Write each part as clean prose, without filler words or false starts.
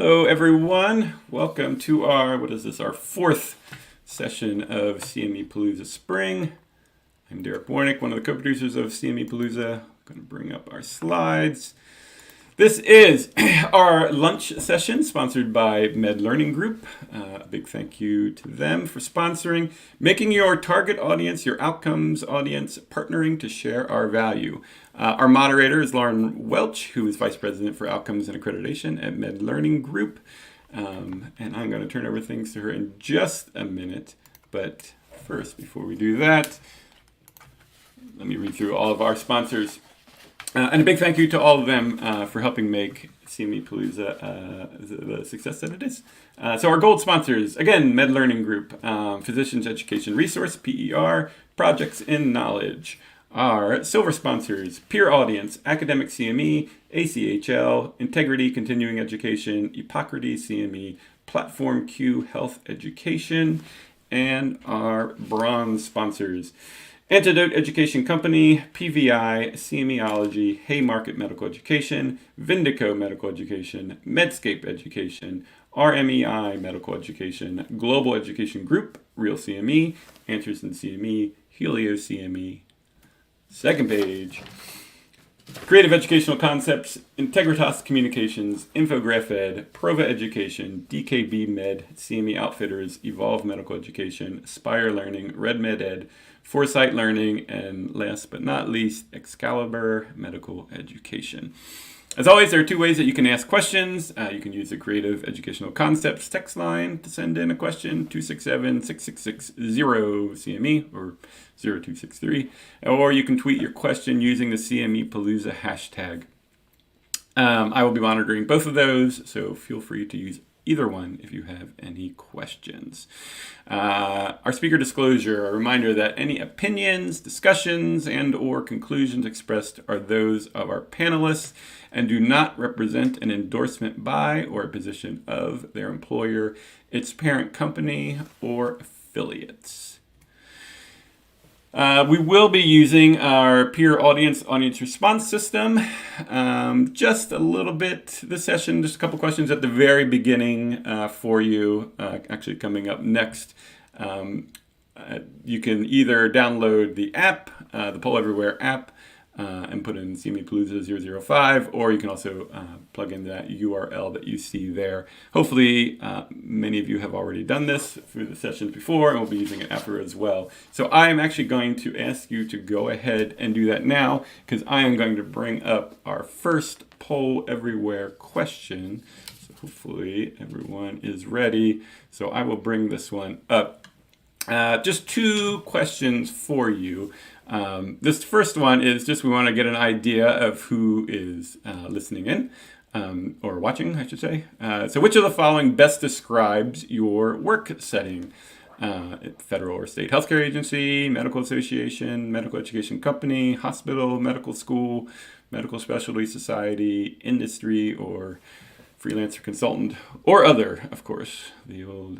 Hello, everyone. Welcome to our fourth session of CME Palooza Spring. I'm Derek Warnick, one of the co-producers of CME Palooza. I'm going to bring up our slides. This is our lunch session sponsored by Med Learning Group. A big thank you to them for sponsoring, making your target audience, your outcomes audience, partnering to share our value. Our moderator is Lauren Welch, who is Vice President for Outcomes and Accreditation at Med Learning Group. And I'm going to turn over things to her in just a minute. But first, before we do that, let me read through all of our sponsors. And a big thank you to all of them for helping make CME Palooza the success that it is. So our gold sponsors, again, Med Learning Group, Physicians Education Resource, PER, Projects in Knowledge. Our silver sponsors, Peer Audience, Academic CME, ACHL, Integrity Continuing Education, Hippocrates CME, Platform Q Health Education, and our bronze sponsors, Antidote Education Company, PVI, CMEology, Haymarket Medical Education, Vindico Medical Education, Medscape Education, RMEI Medical Education, Global Education Group, Real CME, Answerson CME, Helio CME. Second page, Creative Educational Concepts, Integritas Communications, Infograph Ed, Prova Education, DKB Med, CME Outfitters, Evolve Medical Education, Spire Learning, Red Med Ed, Foresight Learning, and last but not least, Excalibur Medical Education. As always, there are two ways that you can ask questions. You can use the Creative Educational Concepts text line to send in a question, 267-6660-CME or 0263, or you can tweet your question using the CME Palooza hashtag. I will be monitoring both of those, so feel free to use either one if you have any questions. Our speaker disclosure, a reminder that any opinions, discussions, and or conclusions expressed are those of our panelists and do not represent an endorsement by or a position of their employer, its parent company, or affiliates. We will be using our peer audience response system just a little bit this session, just a couple questions at the very beginning for you, actually coming up next. You can either download the app, the Poll Everywhere app, and put in CME Palooza 005, or you can also plug in that URL that you see there. Hopefully, many of you have already done this through the sessions before, and we'll be using it after as well. So I'm actually going to ask you to go ahead and do that now, because I am going to bring up our first Poll Everywhere question. So hopefully everyone is ready. So I will bring this one up. Just two questions for you. This first one is just we want to get an idea of who is listening in, or watching, I should say. So which of the following best describes your work setting? Federal or state healthcare agency, medical association, medical education company, hospital, medical school, medical specialty society, industry, or freelancer consultant, or other, of course, the old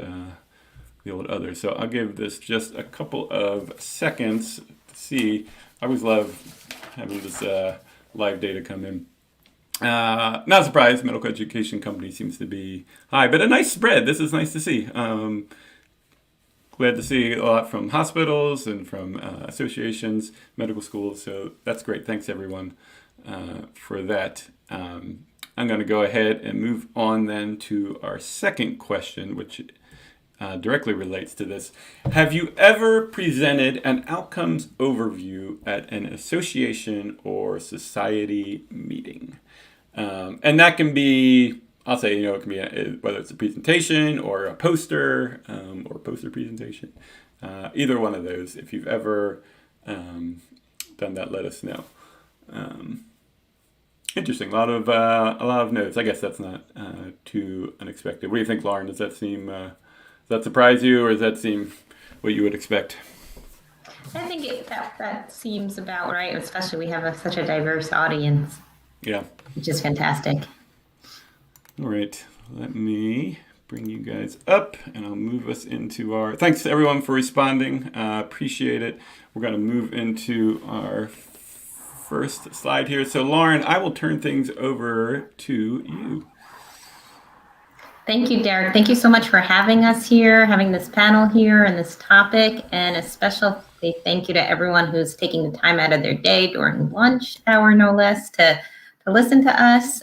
other. So I'll give this just a couple of seconds to see. I always love having this live data come in. Not surprised, medical education company seems to be high, but a nice spread. This is nice to see. Glad to see a lot from hospitals and from associations, medical schools. So that's great. Thanks everyone for that. I'm going to go ahead and move on then to our second question, which directly relates to this. Have you ever presented an outcomes overview at an association or society meeting? And that can be, I'll say, it can be whether it's a presentation or a poster or poster presentation. Either one of those. If you've ever done that, let us know. Interesting. A lot of notes. I guess that's not too unexpected. What do you think, Lauren? Does that seem does that surprise you, or does that seem what you would expect? I think that seems about right, especially we have such a diverse audience. Yeah. Which is fantastic. All right. Let me bring you guys up, and I'll move us into our... Thanks to everyone for responding. Appreciate it. We're going to move into our first slide here. So, Lauren, I will turn things over to you. Thank you, Derek. Thank you so much for having us here, having this panel here and this topic, and a special thank you to everyone who's taking the time out of their day during lunch hour, no less, to listen to us.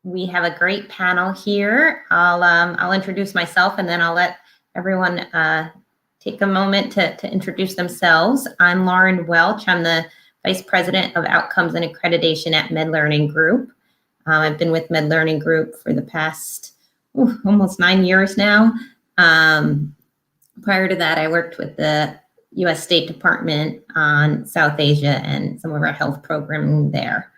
We have a great panel here. I'll introduce myself, and then I'll let everyone take a moment to introduce themselves. I'm Lauren Welch. I'm the Vice President of Outcomes and Accreditation at MedLearning Group. I've been with MedLearning Group for the past almost 9 years now. Prior to that, I worked with the U.S. State Department on South Asia and some of our health programming there.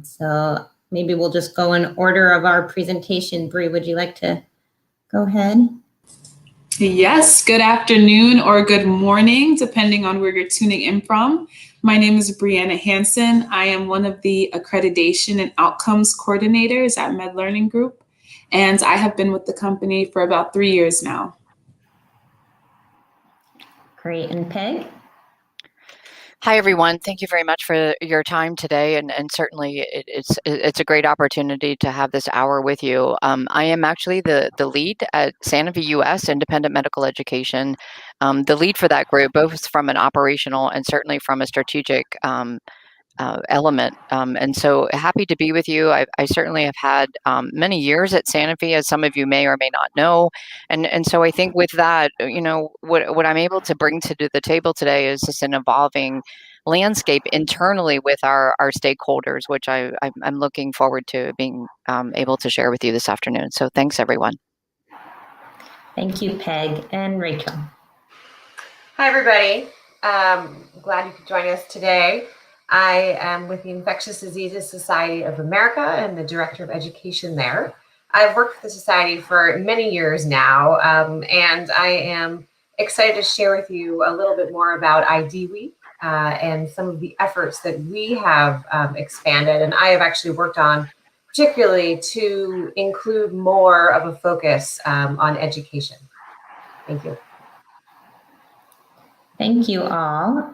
So maybe we'll just go in order of our presentation. Bree, would you like to go ahead? Yes, good afternoon or good morning, depending on where you're tuning in from. My name is Brianna Hansen. I am one of the accreditation and outcomes coordinators at MedLearning Group, and I have been with the company for about 3 years now. Great. And Peg? Hi, everyone. Thank you very much for your time today, and certainly it's a great opportunity to have this hour with you. I am actually the lead at Sanofi US Independent Medical Education, the lead for that group, both from an operational and certainly from a strategic element. And so happy to be with you. I certainly have had many years at Sanofi, as some of you may or may not know. And so I think with that, you know, what I'm able to bring to the table today is just an evolving landscape internally with our stakeholders, which I'm looking forward to being able to share with you this afternoon. So thanks, everyone. Thank you, Peg. And Rachel. Hi, everybody. Glad you could join us today. I am with the Infectious Diseases Society of America and the Director of Education there. I've worked with the Society for many years now, and I am excited to share with you a little bit more about IDWeek and some of the efforts that we have expanded, and I have actually worked on particularly to include more of a focus on education. Thank you. Thank you all.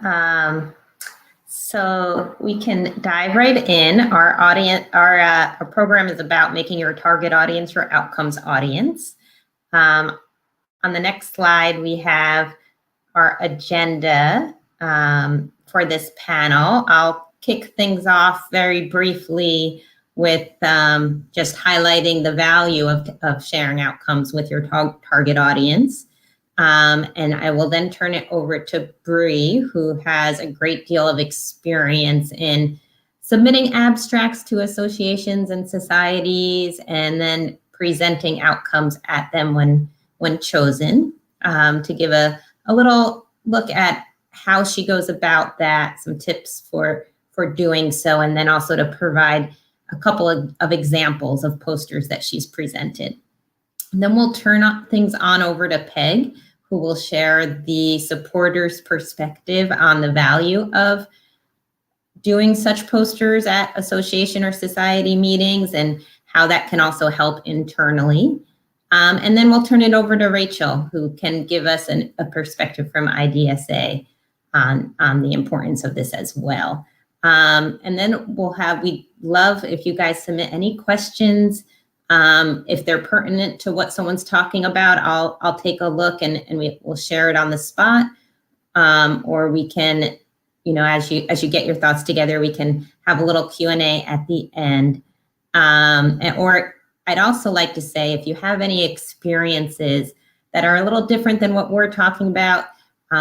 So we can dive right in. Our audience, our program is about making your target audience your outcomes audience. On the next slide, we have our agenda for this panel. I'll kick things off very briefly with just highlighting the value of sharing outcomes with your target audience. And I will then turn it over to Bree, who has a great deal of experience in submitting abstracts to associations and societies, and then presenting outcomes at them when chosen, to give a little look at how she goes about that, some tips for doing so, and then also to provide a couple of examples of posters that she's presented. And then we'll turn things on over to Peg, who will share the supporter's perspective on the value of doing such posters at association or society meetings and how that can also help internally. And then we'll turn it over to Rachel, who can give us a perspective from IDSA on the importance of this as well. And then we'd love if you guys submit any questions. If they're pertinent to what someone's talking about, I'll take a look and we'll share it on the spot. Or we can, you know, as you get your thoughts together, we can have a little Q&A at the end. Or I'd also like to say, if you have any experiences that are a little different than what we're talking about,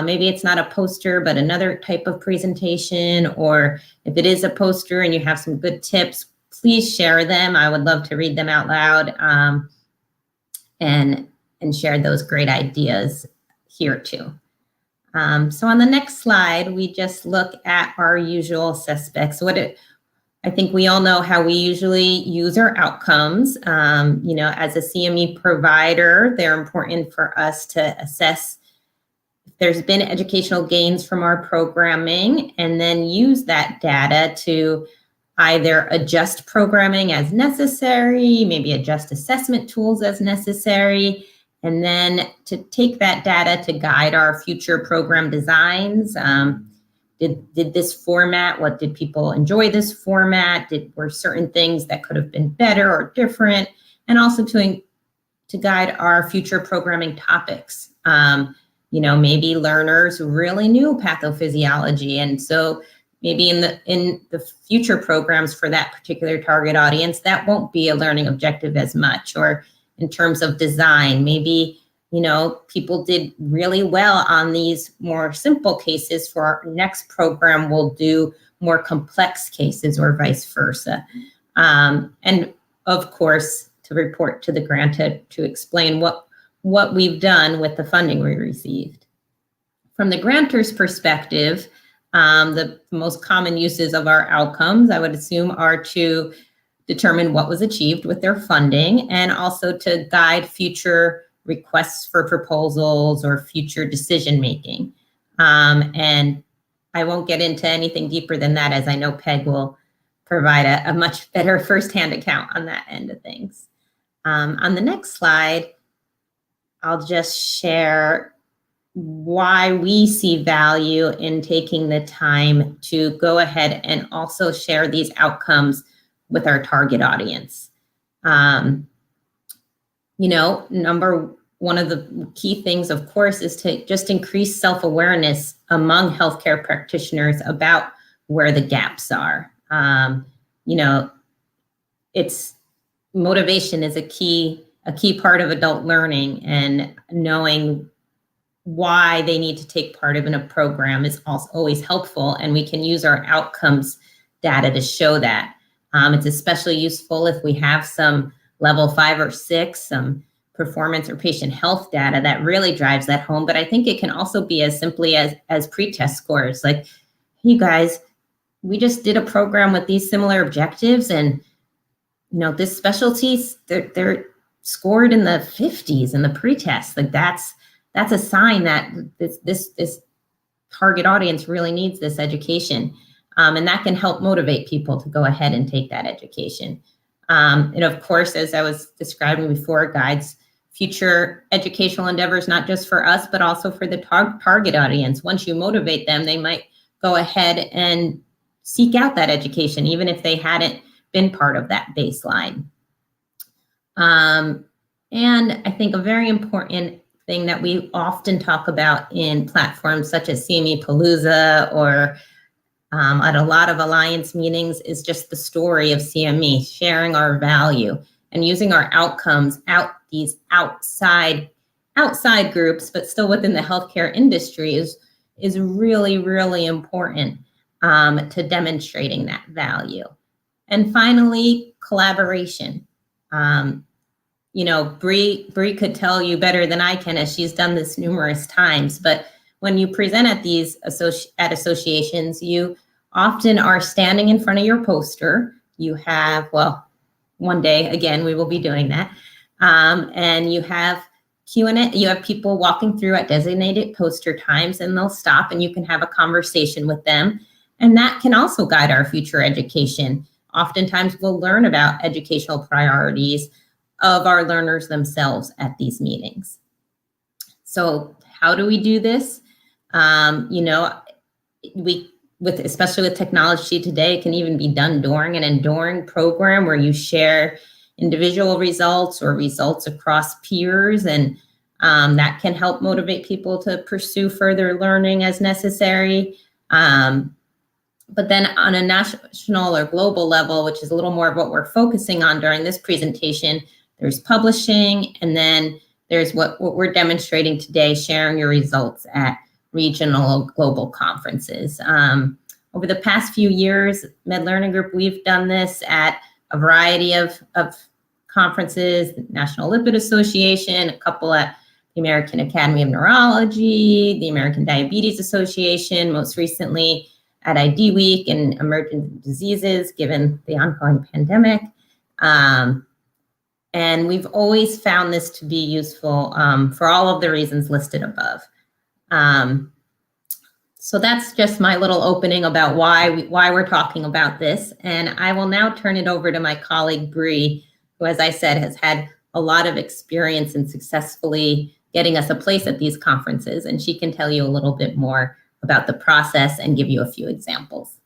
maybe it's not a poster, but another type of presentation, or if it is a poster and you have some good tips, please share them. I would love to read them out loud and share those great ideas here too. So on the next slide, we just look at our usual suspects. I think we all know how we usually use our outcomes. You know, as a CME provider, they're important for us to assess if there's been educational gains from our programming, and then use that data to either adjust programming as necessary, maybe adjust assessment tools as necessary, and then to take that data to guide our future program designs. did this format, what did people enjoy this format? Were certain things that could have been better or different? And also to guide our future programming topics. Maybe learners really knew pathophysiology. And so maybe in the future programs for that particular target audience, that won't be a learning objective as much. Or in terms of design, maybe, people did really well on these more simple cases. For our next program, we'll do more complex cases or vice versa. And of course, to report to the grantor to explain what we've done with the funding we received. From the grantor's perspective, the most common uses of our outcomes, I would assume, are to determine what was achieved with their funding and also to guide future requests for proposals or future decision making. And I won't get into anything deeper than that, as I know Peg will provide a much better firsthand account on that end of things. On the next slide, I'll just share why we see value in taking the time to go ahead and also share these outcomes with our target audience. One of the key things, of course, is to just increase self-awareness among healthcare practitioners about where the gaps are. It's motivation is a key part of adult learning, and knowing why they need to take part in a program is also always helpful, and we can use our outcomes data to show that. It's especially useful if we have some level 5 or 6, some performance or patient health data that really drives that home. But I think it can also be as simply as pretest scores. Like, hey guys, we just did a program with these similar objectives, and this specialty, they're scored in the 50s in the pretest. Like that's a sign that this target audience really needs this education. And that can help motivate people to go ahead and take that education. And of course, as I was describing before, guides future educational endeavors, not just for us, but also for the target audience. Once you motivate them, they might go ahead and seek out that education, even if they hadn't been part of that baseline. And I think a very important thing that we often talk about in platforms such as CME Palooza or at a lot of alliance meetings is just the story of CME, sharing our value and using our outcomes these outside groups, but still within the healthcare industry is really, really important to demonstrating that value. And finally, collaboration. Bree could tell you better than I can, as she's done this numerous times, but when you present at these associations, you often are standing in front of your poster. You have, one day, again, we will be doing that. And you have Q&A, you have people walking through at designated poster times, and they'll stop and you can have a conversation with them. And that can also guide our future education. Oftentimes we'll learn about educational priorities of our learners themselves at these meetings. So how do we do this? Especially with technology today, it can even be done during an enduring program where you share individual results or results across peers, and that can help motivate people to pursue further learning as necessary. But then on a national or global level, which is a little more of what we're focusing on during this presentation, there's publishing, and then there's what we're demonstrating today, sharing your results at regional global conferences. Over the past few years, MedLearning Group, we've done this at a variety of conferences, the National Lipid Association, a couple at the American Academy of Neurology, the American Diabetes Association, most recently at ID Week and Emergent Diseases, given the ongoing pandemic. And we've always found this to be useful for all of the reasons listed above. So that's just my little opening about why we're talking about this. And I will now turn it over to my colleague, Bree, who, as I said, has had a lot of experience in successfully getting us a place at these conferences. And she can tell you a little bit more about the process and give you a few examples.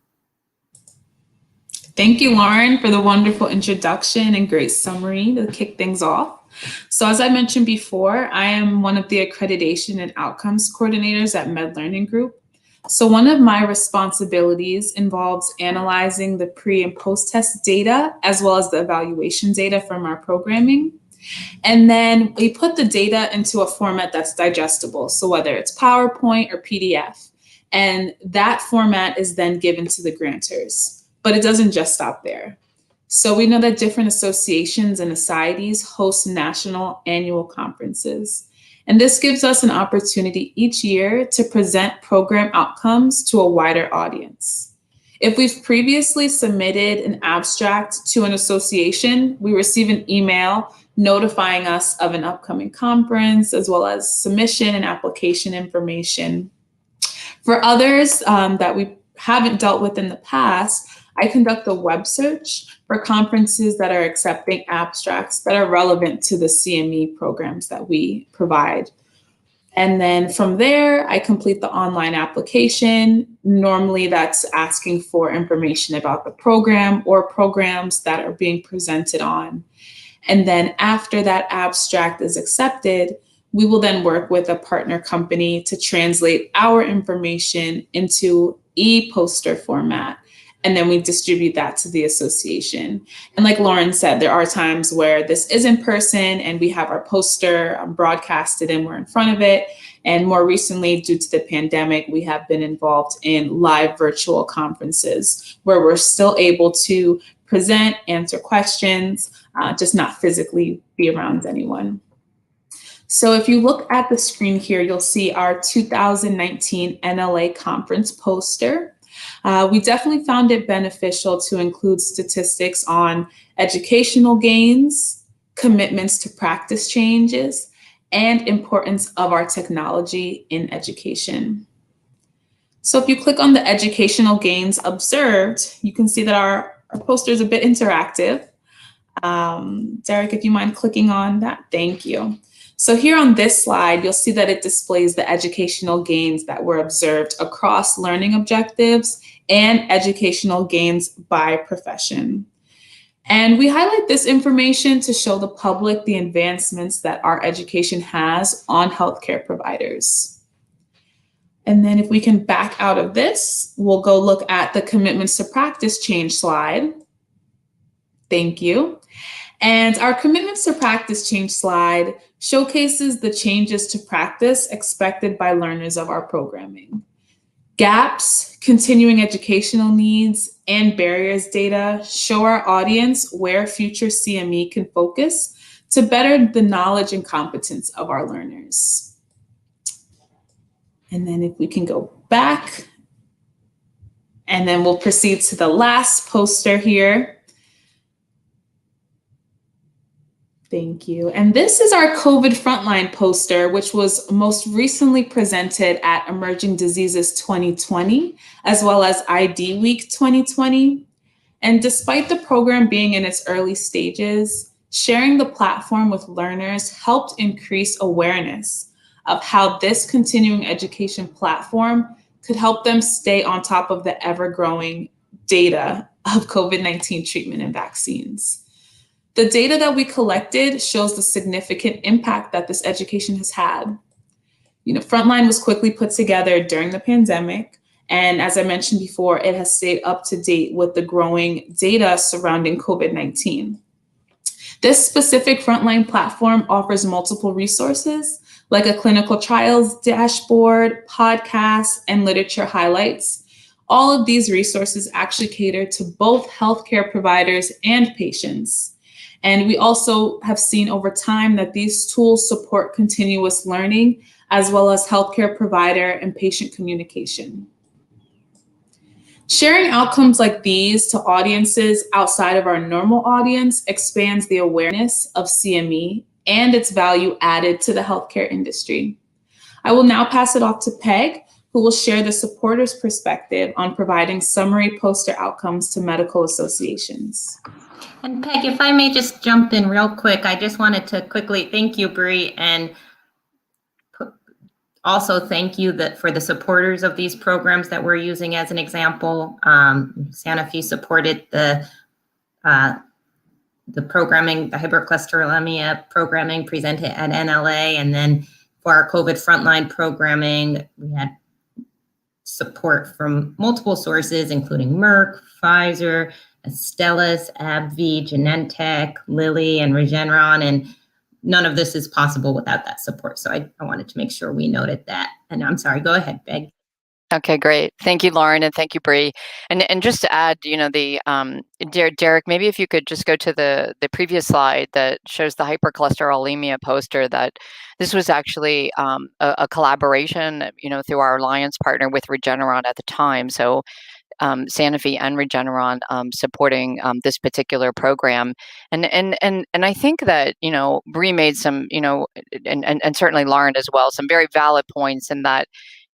Thank you, Lauren, for the wonderful introduction and great summary to kick things off. So as I mentioned before, I am one of the accreditation and outcomes coordinators at MedLearning Group. So one of my responsibilities involves analyzing the pre and post-test data, as well as the evaluation data from our programming. And then we put the data into a format that's digestible. So whether it's PowerPoint or PDF, and that format is then given to the grantors. But it doesn't just stop there. So we know that different associations and societies host national annual conferences. And this gives us an opportunity each year to present program outcomes to a wider audience. If we've previously submitted an abstract to an association, we receive an email notifying us of an upcoming conference, as well as submission and application information. For others that we haven't dealt with in the past, I conduct a web search for conferences that are accepting abstracts that are relevant to the CME programs that we provide. And then from there, I complete the online application. Normally that's asking for information about the program or programs that are being presented on. And then after that abstract is accepted, we will then work with a partner company to translate our information into e-poster format. And then we distribute that to the association. And like Lauren said, there are times where this is in person and we have our poster broadcasted and we're in front of it. And more recently, due to the pandemic, we have been involved in live virtual conferences where we're still able to present, answer questions, just not physically be around anyone. So if you look at the screen here, you'll see our 2019 NLA conference poster. We definitely found it beneficial to include statistics on educational gains, commitments to practice changes, and importance of our technology in education. So if you click on the educational gains observed, you can see that our poster is a bit interactive. Derek, if you mind clicking on that, thank you. So here on this slide, you'll see that it displays the educational gains that were observed across learning objectives and educational gains by profession. And we highlight this information to show the public the advancements that our education has on healthcare providers. And then if we can back out of this, we'll go look at the commitments to practice change slide. Thank you. And our commitments to practice change slide showcases the changes to practice expected by learners of our programming. Gaps, continuing educational needs, and barriers data show our audience where future CME can focus to better the knowledge and competence of our learners. And then if we can go back, and then we'll proceed to the last poster here. Thank you. And this is our COVID Frontline poster, which was most recently presented at Emerging Diseases 2020, as well as ID Week 2020. And despite the program being in its early stages, sharing the platform with learners helped increase awareness of how this continuing education platform could help them stay on top of the ever-growing data of COVID-19 treatment and vaccines. The data that we collected shows the significant impact that this education has had. Frontline was quickly put together during the pandemic. And as I mentioned before, it has stayed up to date with the growing data surrounding COVID-19. This specific Frontline platform offers multiple resources like a clinical trials dashboard, podcasts, and literature highlights. All of these resources actually cater to both healthcare providers and patients. And we also have seen over time that these tools support continuous learning as well as healthcare provider and patient communication. Sharing outcomes like these to audiences outside of our normal audience expands the awareness of CME and its value added to the healthcare industry. I will now pass it off to Peg, who will share the supporter's perspective on providing summary poster outcomes to medical associations. And Peg, if I may just jump in real quick, I just wanted to quickly thank you, Bree, and also thank you for the supporters of these programs that we're using as an example. Sanofi supported the programming, the hypercholesterolemia programming presented at NLA. And then for our COVID frontline programming, we had support from multiple sources, including Merck, Pfizer, Astellas, AbbVie, Genentech, Lilly, and Regeneron. And none of this is possible without that support. So I wanted to make sure we noted that. And I'm sorry, go ahead, Beg. Okay, great. Thank you, Lauren, and thank you, Bree. And just to add, the Derek, maybe if you could just go to the previous slide that shows the hypercholesterolemia poster. That this was actually a collaboration, through our alliance partner with Regeneron at the time. So Sanofi and Regeneron supporting this particular program, and I think that Bree made some and certainly Lauren as well, some very valid points in that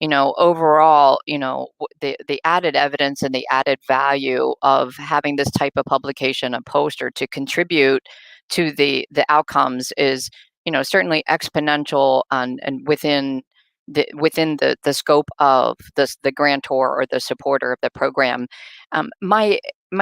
overall the added evidence and the added value of having this type of publication, a poster, to contribute to the outcomes is certainly exponential and within the scope of the grantor or the supporter of the program. My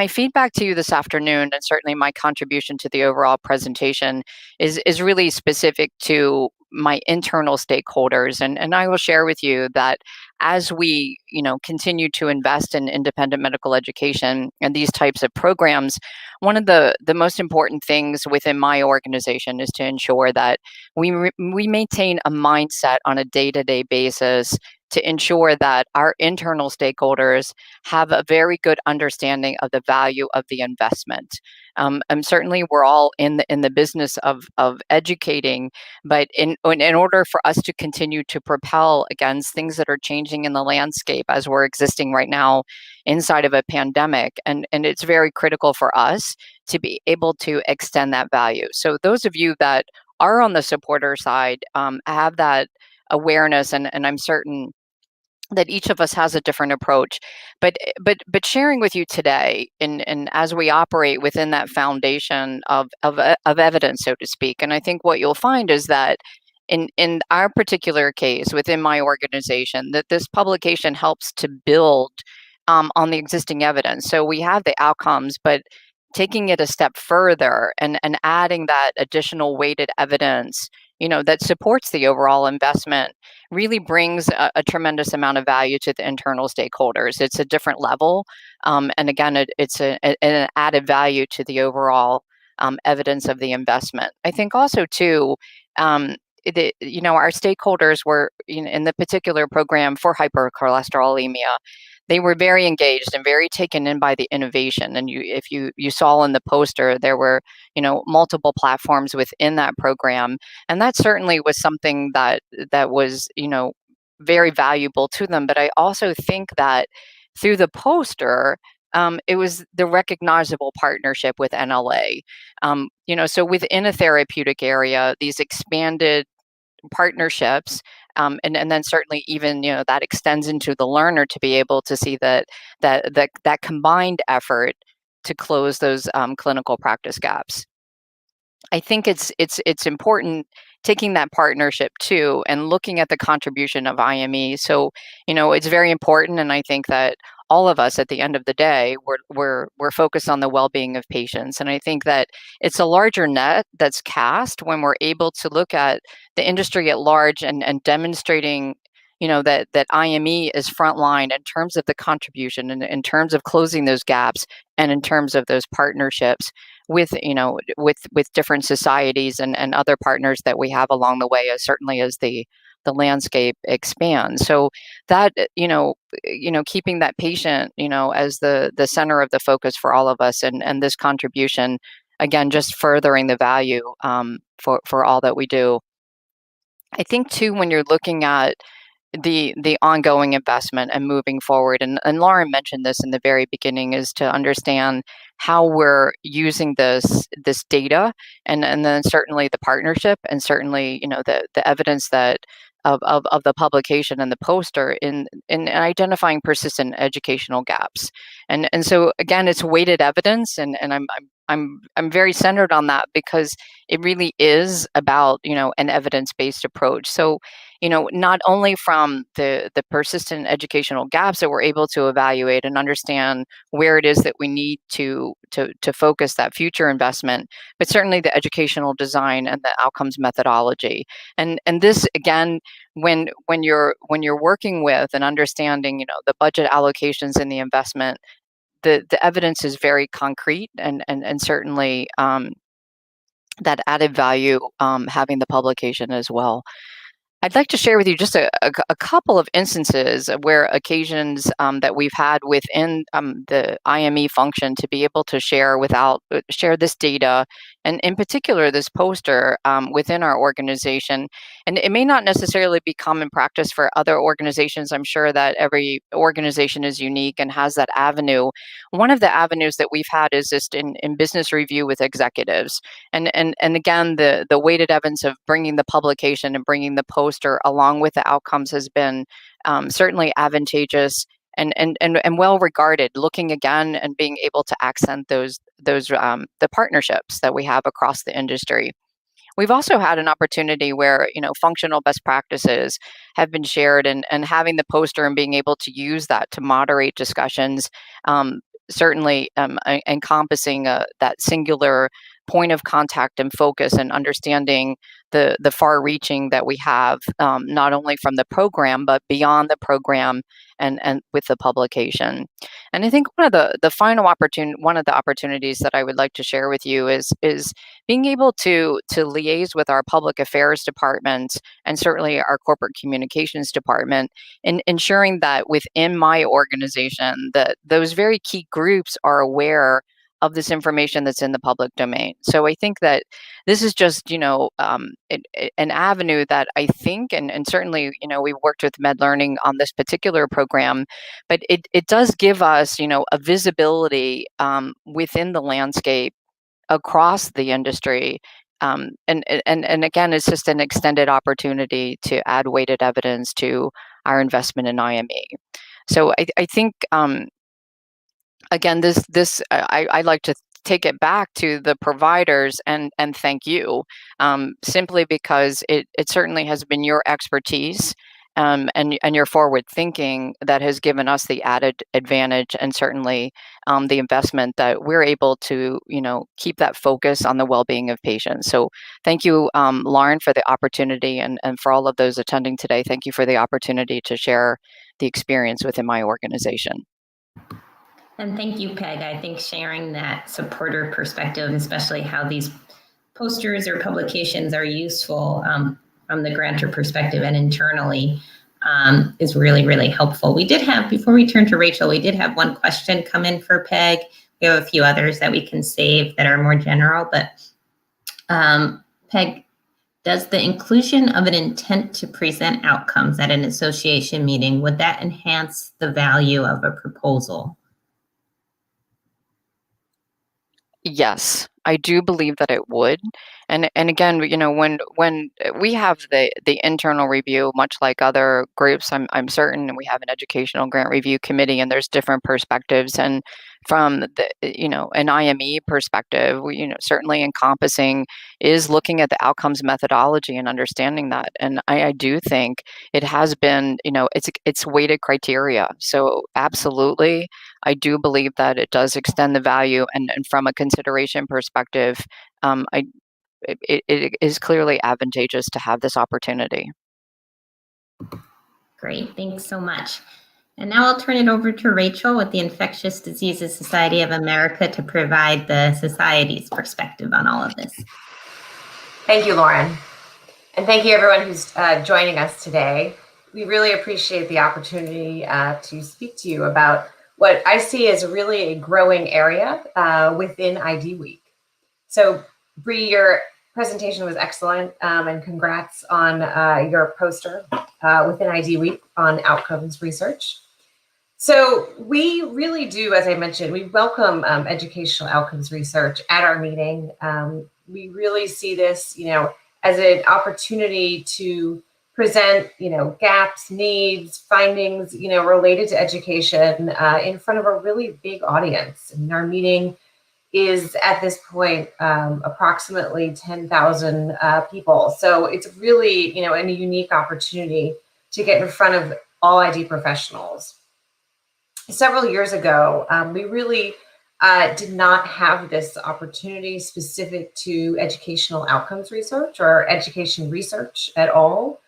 feedback to you this afternoon, and certainly my contribution to the overall presentation, is really specific to my internal stakeholders, and I will share with you that as we continue to invest in independent medical education and these types of programs, one of the most important things within my organization is to ensure that we maintain a mindset on a day-to-day basis to ensure that our internal stakeholders have a very good understanding of the value of the investment. And certainly we're all in the business of educating, but in order for us to continue to propel against things that are changing in the landscape as we're existing right now inside of a pandemic, and it's very critical for us to be able to extend that value. So those of you that are on the supporter side have that awareness, and I'm certain that each of us has a different approach, but sharing with you today, and as we operate within that foundation of evidence, so to speak. And I think what you'll find is that in our particular case within my organization, that this publication helps to build on the existing evidence. So we have the outcomes, but taking it a step further and adding that additional weighted evidence that supports the overall investment really brings a tremendous amount of value to the internal stakeholders. It's a different level. And again, it's an added value to the overall evidence of the investment. I think also too, our stakeholders were in the particular program for hypercholesterolemia. They were very engaged and very taken in by the innovation. And if you saw in the poster, there were multiple platforms within that program, and that certainly was something that was very valuable to them. But I also think that through the poster, it was the recognizable partnership with NLA. So within a therapeutic area, these expanded partnerships, and then certainly even that extends into the learner to be able to see that combined effort to close those clinical practice gaps. I think it's important taking that partnership too and looking at the contribution of IME. So it's very important, and I think that all of us at the end of the day, we're focused on the well-being of patients. And I think that it's a larger net that's cast when we're able to look at the industry at large and demonstrating that IME is frontline in terms of the contribution and in terms of closing those gaps and in terms of those partnerships with different societies and other partners that we have along the way, as certainly as the landscape expands. So that keeping that patient as the center of the focus for all of us, and this contribution, again, just furthering the value for all that we do. I think too, when you're looking at the ongoing investment and moving forward, and Lauren mentioned this in the very beginning, is to understand how we're using this data, and then certainly the partnership, and certainly the evidence that of the publication and the poster in identifying persistent educational gaps. And so again, it's weighted evidence, and I'm very centered on that because it really is about an evidence-based approach. So not only from the persistent educational gaps that we're able to evaluate and understand where it is that we need to focus that future investment, but certainly the educational design and the outcomes methodology. And this again, when you're working with and understanding, the budget allocations and the investment, the evidence is very concrete, and certainly that added value, having the publication as well. I'd like to share with you just a couple of instances where occasions that we've had within the IME function to be able to share this data, and in particular this poster within our organization. And it may not necessarily be common practice for other organizations. I'm sure that every organization is unique and has that avenue. One of the avenues that we've had is just in business review with executives. And again, the weighted evidence of bringing the publication and bringing the poster along with the outcomes has been certainly advantageous and well regarded. Looking again and being able to accent those the partnerships that we have across the industry. We've also had an opportunity where functional best practices have been shared, and having the poster and being able to use that to moderate discussions. Certainly encompassing that singular point of contact and focus, and understanding the far-reaching that we have, not only from the program but beyond the program and with the publication. And I think one of the opportunities that I would like to share with you is being able to liaise with our public affairs department and certainly our corporate communications department, in ensuring that within my organization that those very key groups are aware of this information that's in the public domain. So I think that this is just, an avenue that I think, and certainly, we've worked with MedLearning on this particular program, but it does give us, a visibility within the landscape across the industry. And again, it's just an extended opportunity to add weighted evidence to our investment in IME. So I think, again, I'd like to take it back to the providers and thank you, simply because it certainly has been your expertise and your forward thinking that has given us the added advantage, and certainly the investment that we're able to keep that focus on the well-being of patients. So thank you, Lauren, for the opportunity, and for all of those attending today. Thank you for the opportunity to share the experience within my organization. And thank you, Peg. I think sharing that supporter perspective, especially how these posters or publications are useful from the grantor perspective and internally, is really, really helpful. We did have, before we turn to Rachel, we did have one question come in for Peg. We have a few others that we can save that are more general, but Peg, does the inclusion of an intent to present outcomes at an association meeting, would that enhance the value of a proposal? Yes, I do believe that it would. And again, when we have the internal review, much like other groups, I'm certain we have an educational grant review committee, and there's different perspectives. And from the an IME perspective, certainly encompassing is looking at the outcomes methodology and understanding that. And I do think it has been, it's weighted criteria. So absolutely, I do believe that it does extend the value, and from a consideration perspective, it is clearly advantageous to have this opportunity. Great, thanks so much. And now I'll turn it over to Rachel with the Infectious Diseases Society of America to provide the Society's perspective on all of this. Thank you, Lauren. And thank you, everyone who's joining us today. We really appreciate the opportunity to speak to you about what I see as really a growing area within ID Week. So, Bree, your presentation was excellent, and congrats on your poster within ID Week on outcomes research. So we really do, as I mentioned, we welcome educational outcomes research at our meeting. We really see this, as an opportunity to present, gaps, needs, findings, related to education in front of a really big audience. And our meeting is at this point approximately 10,000 people. So it's really, a unique opportunity to get in front of all ID professionals. Several years ago, we really did not have this opportunity specific to educational outcomes research or education research at all.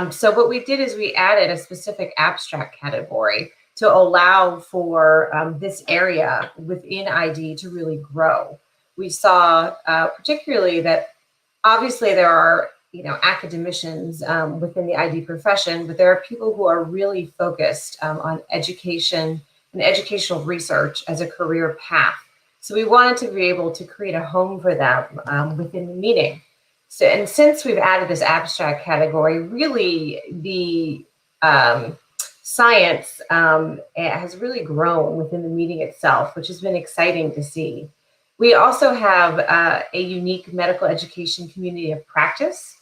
So what we did is we added a specific abstract category to allow for this area within ID to really grow. We saw particularly that obviously there are academicians within the ID profession, but there are people who are really focused on education and educational research as a career path. So we wanted to be able to create a home for them within the meeting. So, and since we've added this abstract category, really the science has really grown within the meeting itself, which has been exciting to see. We also have a unique medical education community of practice,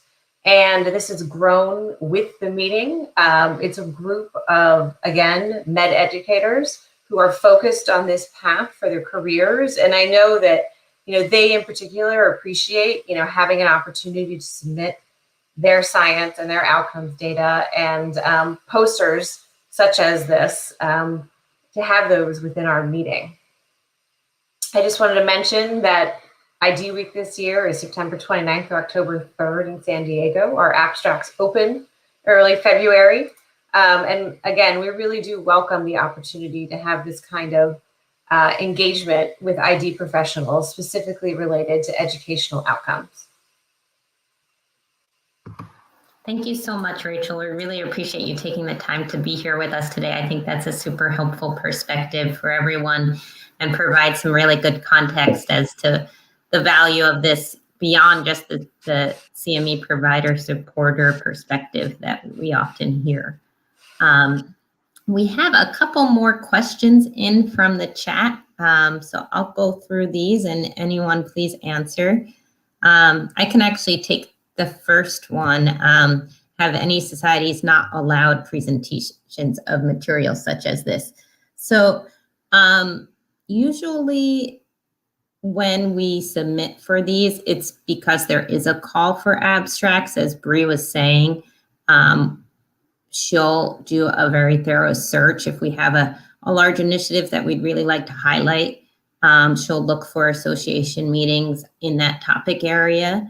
and this has grown with the meeting. It's a group of, again, med educators who are focused on this path for their careers. And I know that, they in particular appreciate, having an opportunity to submit their science and their outcomes data and posters such as this to have those within our meeting. I just wanted to mention that ID Week this year is September 29th to October 3rd in San Diego. Our abstracts open early February. And again, we really do welcome the opportunity to have this kind of engagement with ID professionals, specifically related to educational outcomes. Thank you so much, Rachel. We really appreciate you taking the time to be here with us today. I think that's a super helpful perspective for everyone and provide some really good context as to the value of this beyond just the CME provider supporter perspective that we often hear. We have a couple more questions in from the chat. So I'll go through these and anyone please answer. I can actually take the first one. Have any societies not allowed presentations of materials such as this? So usually when we submit for these, it's because there is a call for abstracts, as Bree was saying. She'll do a very thorough search. If we have a large initiative that we'd really like to highlight, she'll look for association meetings in that topic area.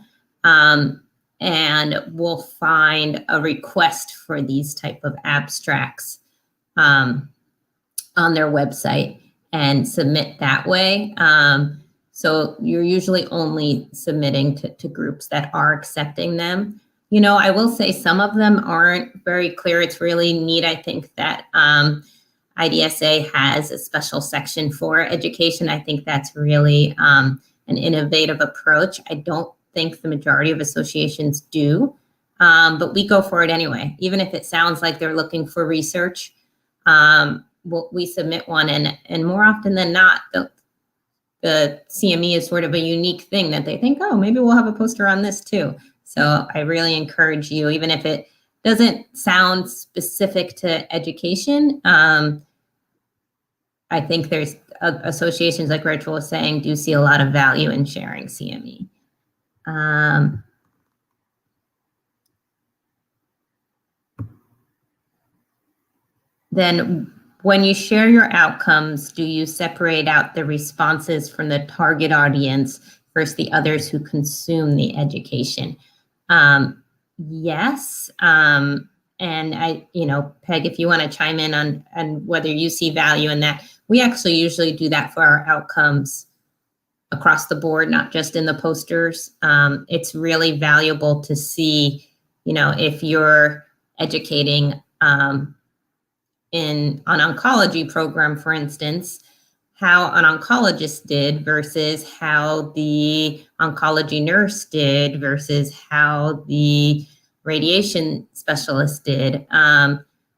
And we'll find a request for these type of abstracts on their website and submit that way. So you're usually only submitting to groups that are accepting them. I will say some of them aren't very clear. It's really neat, I think, that IDSA has a special section for education. I think that's really an innovative approach. I don't think the majority of associations do, but we go for it anyway. Even if it sounds like they're looking for research, we submit one, and more often than not, the CME is sort of a unique thing that they think, oh, maybe we'll have a poster on this too. So I really encourage you, even if it doesn't sound specific to education, I think there's associations, like Rachel was saying, do see a lot of value in sharing CME. Then when you share your outcomes, do you separate out the responses from the target audience versus the others who consume the education? Yes. And Peg, if you want to chime in on whether you see value in that, we actually usually do that for our outcomes across the board, not just in the posters. It's really valuable to see, if you're educating in an oncology program, for instance, how an oncologist did versus how the oncology nurse did versus how the radiation specialist did.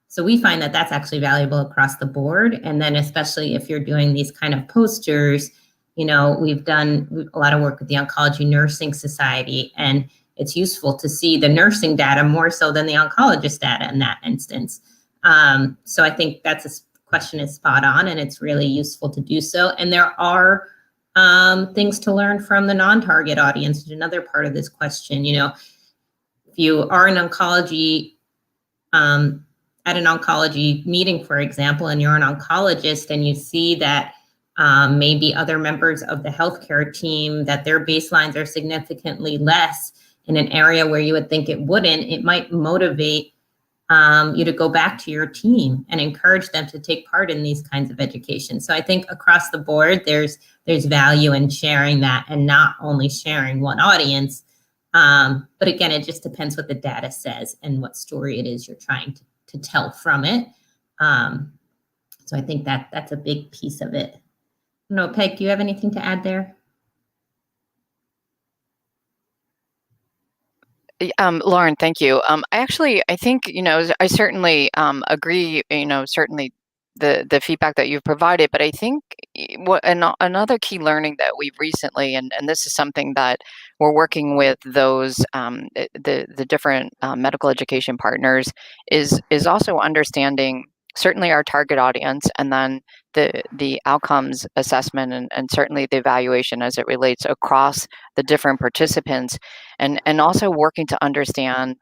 So we find that that's actually valuable across the board. And then especially if you're doing these kind of posters, we've done a lot of work with the Oncology Nursing Society, and it's useful to see the nursing data more so than the oncologist data in that instance. So I think that's question is spot on, and it's really useful to do so. And there are things to learn from the non-target audience is another part of this question. You know, if you are in oncology, at an oncology meeting, for example, and you're an oncologist and you see that maybe other members of the healthcare team, that their baselines are significantly less in an area where you would think it wouldn't, it might motivate you to go back to your team and encourage them to take part in these kinds of education. So I think across the board, there's value in sharing that, and not only sharing one audience. But again, it just depends what the data says and what story it is you're trying to tell from it. So I think that's a big piece of it. No, Peg, do you have anything to add there? Lauren, thank you. I think, I certainly agree, certainly the feedback that you've provided, but I think another key learning that we've recently, and this is something that we're working with those, the different medical education partners, is also understanding certainly our target audience, and then the outcomes assessment, and certainly the evaluation as it relates across the different participants, and also working to understand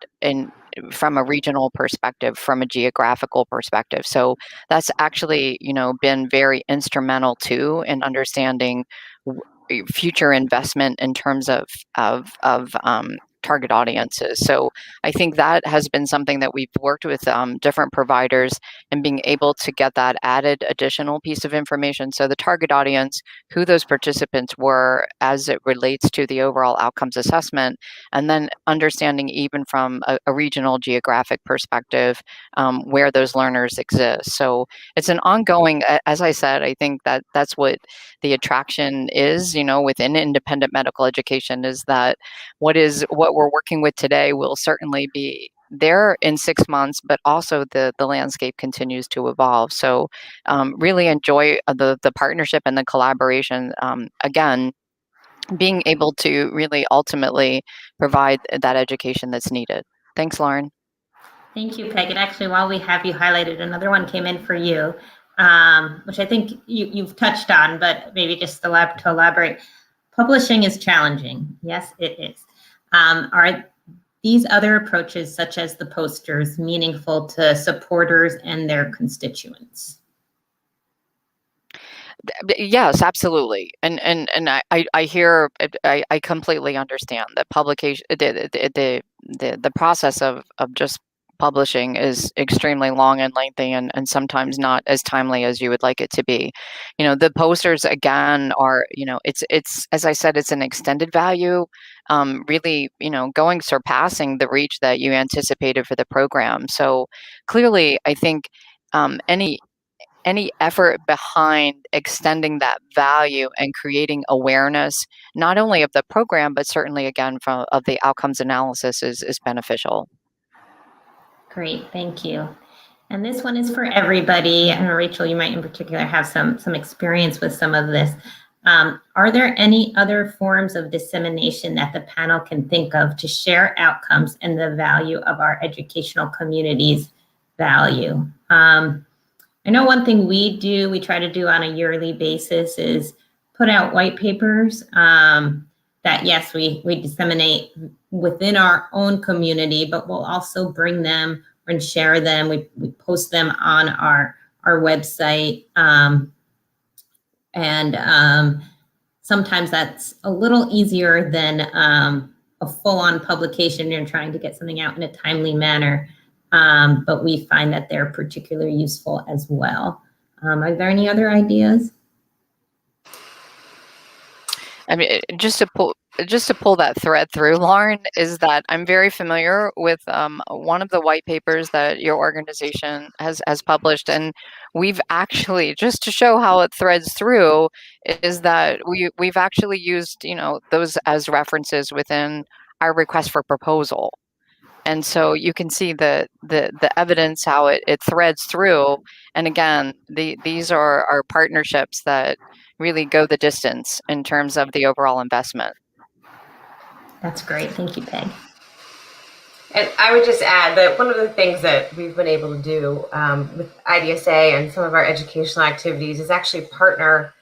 from a regional perspective, from a geographical perspective. So that's actually, been very instrumental too in understanding future investment in terms of target audiences. So I think that has been something that we've worked with different providers, and being able to get that added additional piece of information. So the target audience, who those participants were as it relates to the overall outcomes assessment, and then understanding even from a regional geographic perspective where those learners exist. So it's an ongoing, as I said, I think that's what the attraction is, within independent medical education, is that what we're working with today will certainly be there in 6 months, but also the landscape continues to evolve. So really enjoy the partnership and the collaboration. Again, being able to really ultimately provide that education that's needed. Thanks, Lauren. Thank you, Peg. And actually, while we have you highlighted, another one came in for you, which I think you've touched on, but maybe just to elaborate. Publishing is challenging. Yes, it is. Are these other approaches, such as the posters, meaningful to supporters and their constituents? Yes, absolutely. And I hear, I completely understand that publication, the process of just publishing is extremely long and lengthy, and sometimes not as timely as you would like it to be. The posters, again, are, it's, as I said, it's an extended value, really, surpassing the reach that you anticipated for the program. So clearly, I think any effort behind extending that value and creating awareness, not only of the program, but certainly, again, of the outcomes analysis is beneficial. Great, thank you. And this one is for everybody. And Rachel, you might in particular have some experience with some of this. Are there any other forms of dissemination that the panel can think of to share outcomes and the value of our educational community's value? I know one thing we try to do on a yearly basis is put out white papers that, yes, we disseminate within our own community, but we'll also bring them and share them. We post them on our website. And sometimes that's a little easier than a full-on publication. You're trying to get something out in a timely manner. But we find that they're particularly useful as well. Are there any other ideas? I mean, just to pull that thread through, Lauren, is that I'm very familiar with one of the white papers that your organization has published, and we've actually, just to show how it threads through, is that we've actually used those as references within our request for proposal. And so you can see the evidence, how it threads through. And again, these are our partnerships that really go the distance in terms of the overall investment. That's great. Thank you, Peg. And I would just add that one of the things that we've been able to do with IDSA and some of our educational activities is actually partner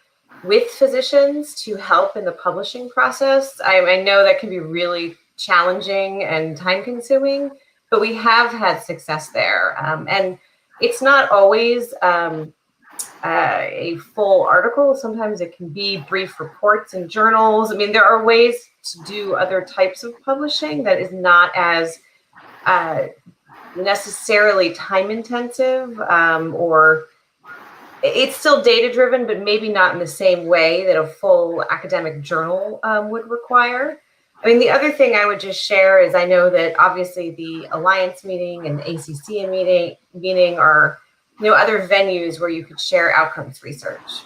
with physicians to help in the publishing process. I know that can be really challenging and time consuming, but we have had success there. And it's not always a full article. Sometimes it can be brief reports in journals. I mean, there are ways to do other types of publishing that is not as necessarily time intensive, or it's still data driven, but maybe not in the same way that a full academic journal would require. I mean, the other thing I would just share is I know that obviously the Alliance meeting and the ACC meeting are, other venues where you could share outcomes research.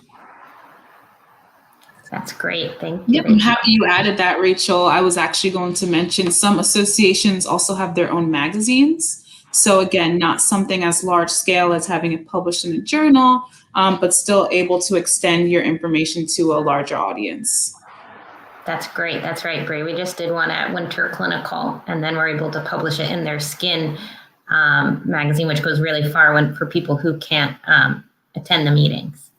That's great. Thank you. Yep, I'm happy you added that, Rachel. I was actually going to mention some associations also have their own magazines. So again, not something as large scale as having it published in a journal, but still able to extend your information to a larger audience. That's great. That's right, Bree. We just did one at Winter Clinical, and then we're able to publish it in their Skin magazine, which goes really far for people who can't attend the meetings.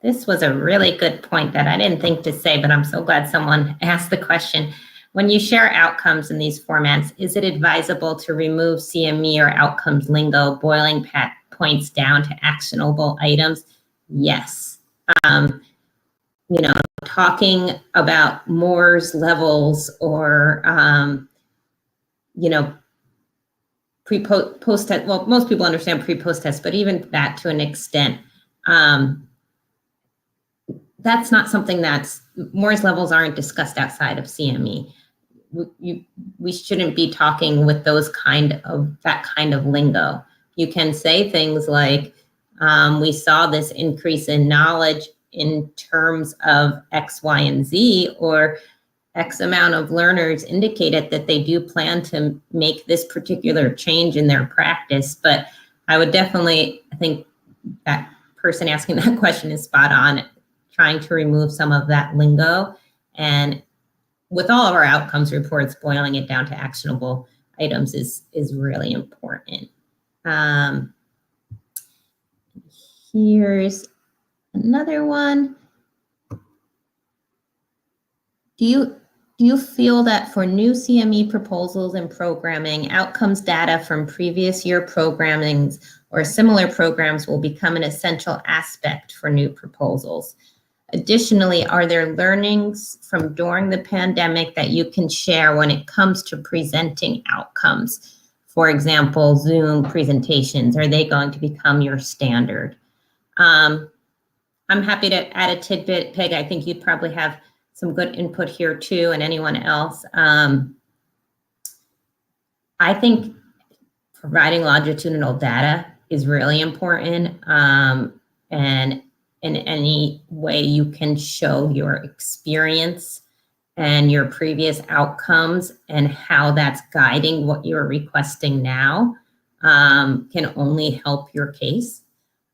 This was a really good point that I didn't think to say, but I'm so glad someone asked the question. When you share outcomes in these formats, is it advisable to remove CME or outcomes lingo, boiling points down to actionable items? Yes. Talking about Moore's levels or, post test. Well, most people understand pre-post test, but even that to an extent, that's not something Moore's levels aren't discussed outside of CME. We shouldn't be talking with that kind of lingo. You can say things like, we saw this increase in knowledge in terms of X, Y, and Z, or X amount of learners indicated that they do plan to make this particular change in their practice. But I would definitely think that person asking that question is spot on, trying to remove some of that lingo. And with all of our outcomes reports, boiling it down to actionable items is really important. Here's another one. Do you feel that for new CME proposals and programming, outcomes data from previous year programmings or similar programs will become an essential aspect for new proposals? Additionally, are there learnings from during the pandemic that you can share when it comes to presenting outcomes? For example, Zoom presentations, are they going to become your standard? I'm happy to add a tidbit. Peg, I think you'd probably have some good input here too, and anyone else. I think providing longitudinal data is really important. And in any way you can show your experience and your previous outcomes and how that's guiding what you're requesting now can only help your case.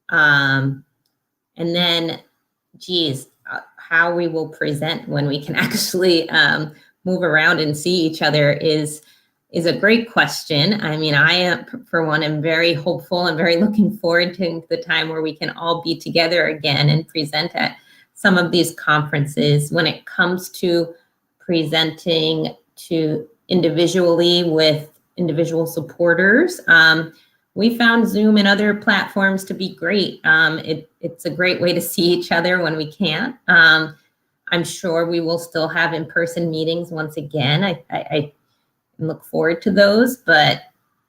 And then, how we will present when we can actually move around and see each other is a great question. I mean, I, for one, am very hopeful and very looking forward to the time where we can all be together again and present at some of these conferences. When it comes to presenting to individually with individual supporters, we found Zoom and other platforms to be great. It's a great way to see each other when we can't. I'm sure we will still have in-person meetings once again. I look forward to those, but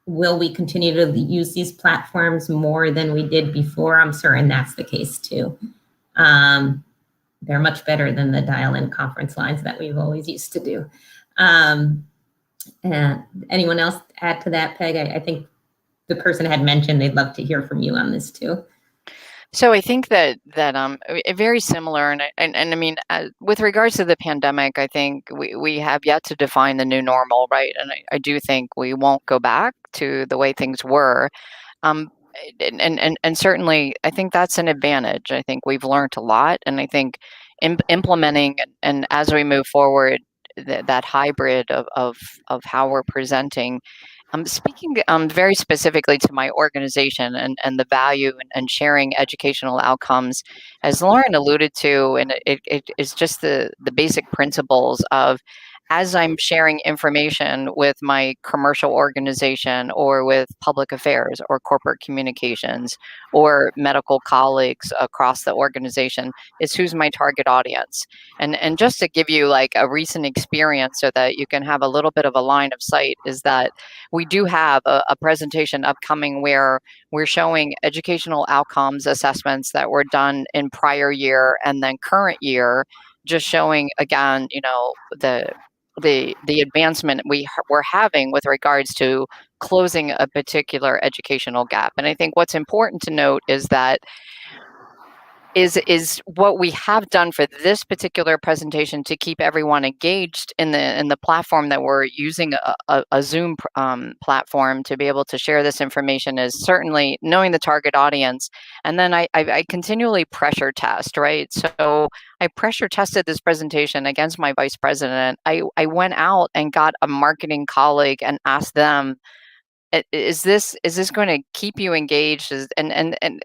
will we continue to use these platforms more than we did before? I'm certain that's the case too. They're much better than the dial-in conference lines that we've always used to do. And anyone else add to that, Peg? I think the person had mentioned they'd love to hear from you on this too. So I think that very similar, and I mean, with regards to the pandemic, I think we have yet to define the new normal, right? And I do think we won't go back to the way things were, and certainly I think that's an advantage. I think we've learned a lot, and I think implementing and as we move forward, that hybrid of how we're presenting Speaking very specifically to my organization and the value and sharing educational outcomes, as Lauren alluded to, and it is just the basic principles of, as I'm sharing information with my commercial organization or with public affairs or corporate communications or medical colleagues across the organization, is who's my target audience. And just to give you like a recent experience so that you can have a little bit of a line of sight, is that we do have a presentation upcoming where we're showing educational outcomes assessments that were done in prior year and then current year, just showing again, the advancement we're having with regards to closing a particular educational gap. And I think what's important to note is that is what we have done for this particular presentation to keep everyone engaged in the platform that we're using, a Zoom platform to be able to share this information, is certainly knowing the target audience. And then I continually pressure test, right? So I pressure tested this presentation against my vice president. I went out and got a marketing colleague and asked them, is this going to keep you engaged? And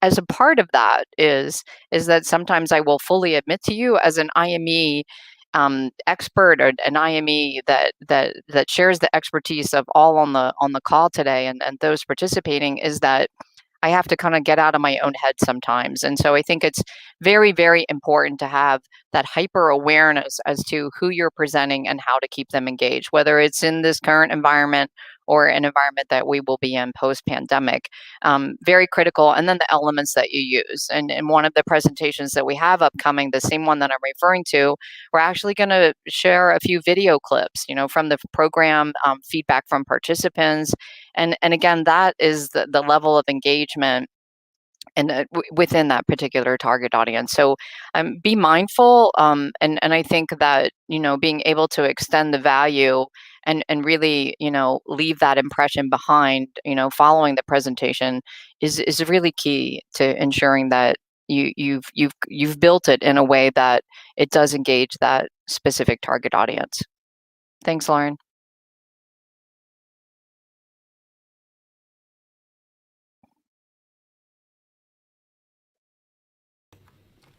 as a part of that is that sometimes I will fully admit to you, as an IME expert or an IME that shares the expertise of all on the call today and those participating, is that I have to kind of get out of my own head sometimes. And so I think it's very, very important to have that hyper awareness as to who you're presenting and how to keep them engaged, whether it's in this current environment or an environment that we will be in post-pandemic. Very critical. And then the elements that you use. And in one of the presentations that we have upcoming, the same one that I'm referring to, we're actually going to share a few video clips, from the program, feedback from participants. And again, that is the level of engagement and within that particular target audience. So be mindful. And I think that, being able to extend the value and really, leave that impression behind, following the presentation is really key to ensuring that you've built it in a way that it does engage that specific target audience. Thanks, Lauren.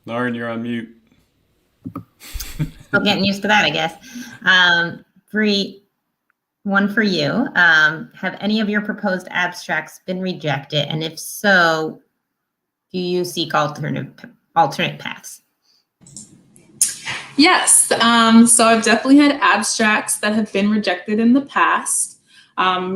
Lauren, you're on mute. Still getting used to that, I guess. Bree, one for you. Have any of your proposed abstracts been rejected? And if so, do you seek alternate paths? Yes. So I've definitely had abstracts that have been rejected in the past.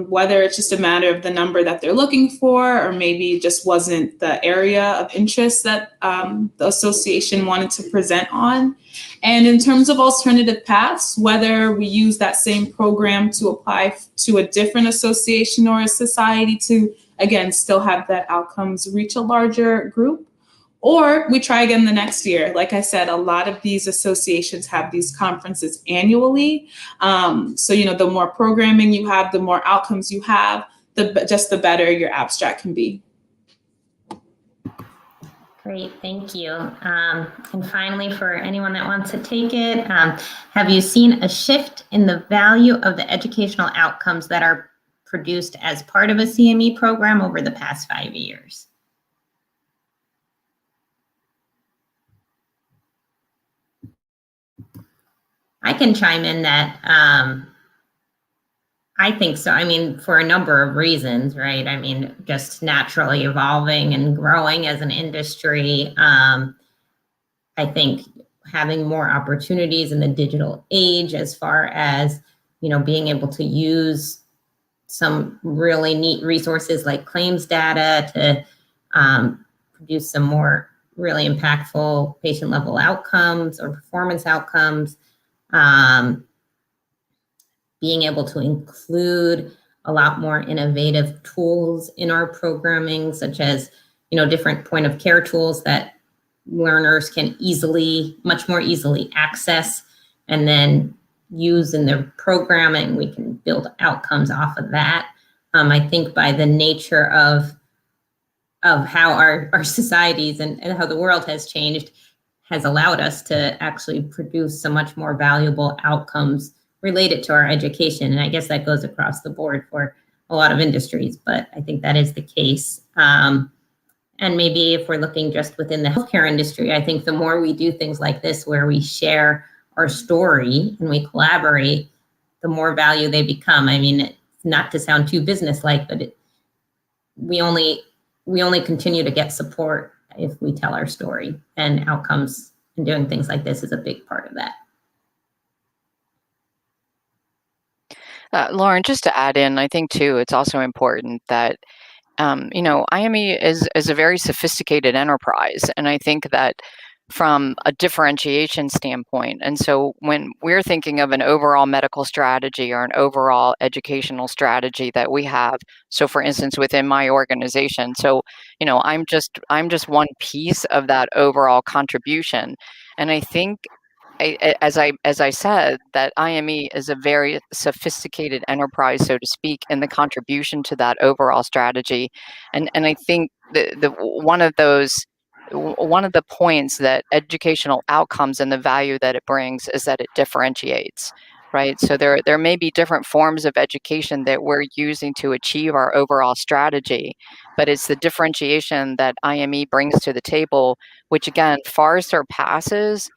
Whether it's just a matter of the number that they're looking for, or maybe it just wasn't the area of interest that the association wanted to present on. And in terms of alternative paths, whether we use that same program to apply to a different association or a society to, again, still have that outcomes reach a larger group, or we try again the next year. Like I said, a lot of these associations have these conferences annually. So, the more programming you have, the more outcomes you have, the better your abstract can be. Great, thank you. And finally, for anyone that wants to take it, have you seen a shift in the value of the educational outcomes that are produced as part of a CME program over the past 5 years? I can chime in that I think so. I mean, for a number of reasons, right? I mean, just naturally evolving and growing as an industry. I think having more opportunities in the digital age, as far as, being able to use some really neat resources like claims data to produce some more really impactful patient level outcomes or performance outcomes. Being able to include a lot more innovative tools in our programming, such as, different point of care tools that learners can much more easily access and then use in their programming. We can build outcomes off of that. I think by the nature of how our societies and how the world has changed has allowed us to actually produce so much more valuable outcomes relate it to our education. And I guess that goes across the board for a lot of industries, but I think that is the case. And maybe if we're looking just within the healthcare industry, I think the more we do things like this, where we share our story and we collaborate, the more value they become. I mean, it's not to sound too business-like, but we only continue to get support if we tell our story, and outcomes and doing things like this is a big part of that. Lauren, just to add in, I think too, it's also important that IME is a very sophisticated enterprise, and I think that from a differentiation standpoint, and so when we're thinking of an overall medical strategy or an overall educational strategy that we have, so for instance within my organization, so I'm just one piece of that overall contribution, and I think as I said, that IME is a very sophisticated enterprise, so to speak, in the contribution to that overall strategy, and I think the one of the points that educational outcomes and the value that it brings is that it differentiates, right? So there may be different forms of education that we're using to achieve our overall strategy, but it's the differentiation that IME brings to the table, which again far surpasses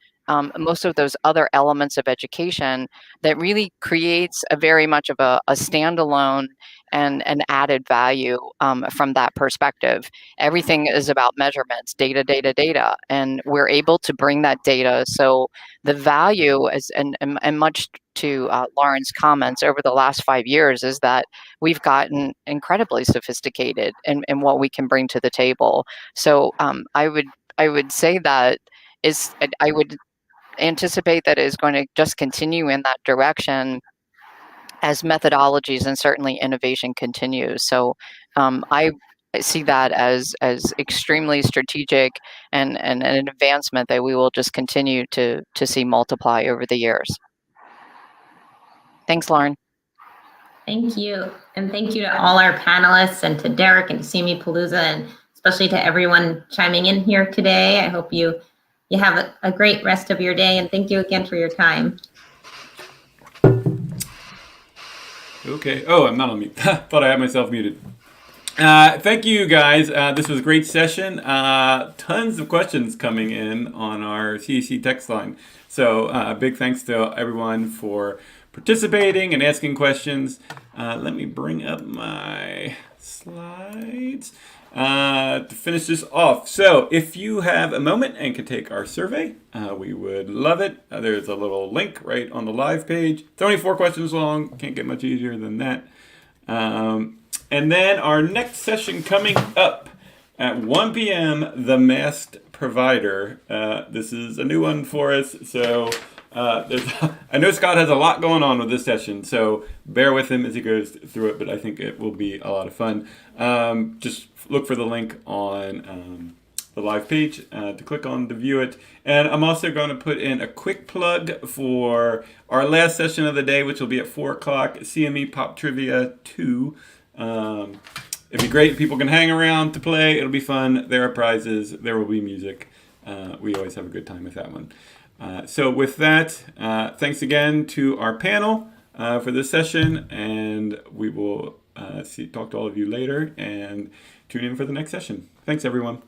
most of those other elements of education, that really creates a very much of a standalone and an added value from that perspective. Everything is about measurements, data, and we're able to bring that data. So the value is, and much to Lauren's comments over the last 5 years, is that we've gotten incredibly sophisticated in what we can bring to the table. So I would say that I would anticipate that it is going to just continue in that direction as methodologies and certainly innovation continues. So I see that as extremely strategic and an advancement that we will just continue to see multiply over the years. Thanks, Lauren. Thank you. And thank you to all our panelists and to Derek and to CME Palooza, and especially to everyone chiming in here today. I hope you have a great rest of your day, and thank you again for your time. Okay. Oh, I'm not on mute. Thought I had myself muted. Thank you, guys. This was a great session. Tons of questions coming in on our CAC text line. So big thanks to everyone for participating and asking questions. Let me bring up my slides to finish this off. So if you have a moment and can take our survey, we would love it. There's a little link right on the live page. It's only 4 questions long. Can't get much easier than that. And then our next session coming up at 1 p.m., The Masked Provider. This is a new one for us. So I know Scott has a lot going on with this session, so bear with him as he goes through it, but I think it will be a lot of fun. Just look for the link on the live page to click on to view it. And I'm also going to put in a quick plug for our last session of the day, which will be at 4 o'clock, CME Pop Trivia 2. It'd be great if people can hang around to play. It'll be fun. There are prizes. There will be music. We always have a good time with that one. So with that, thanks again to our panel for this session, and we will talk to all of you later and tune in for the next session. Thanks, everyone.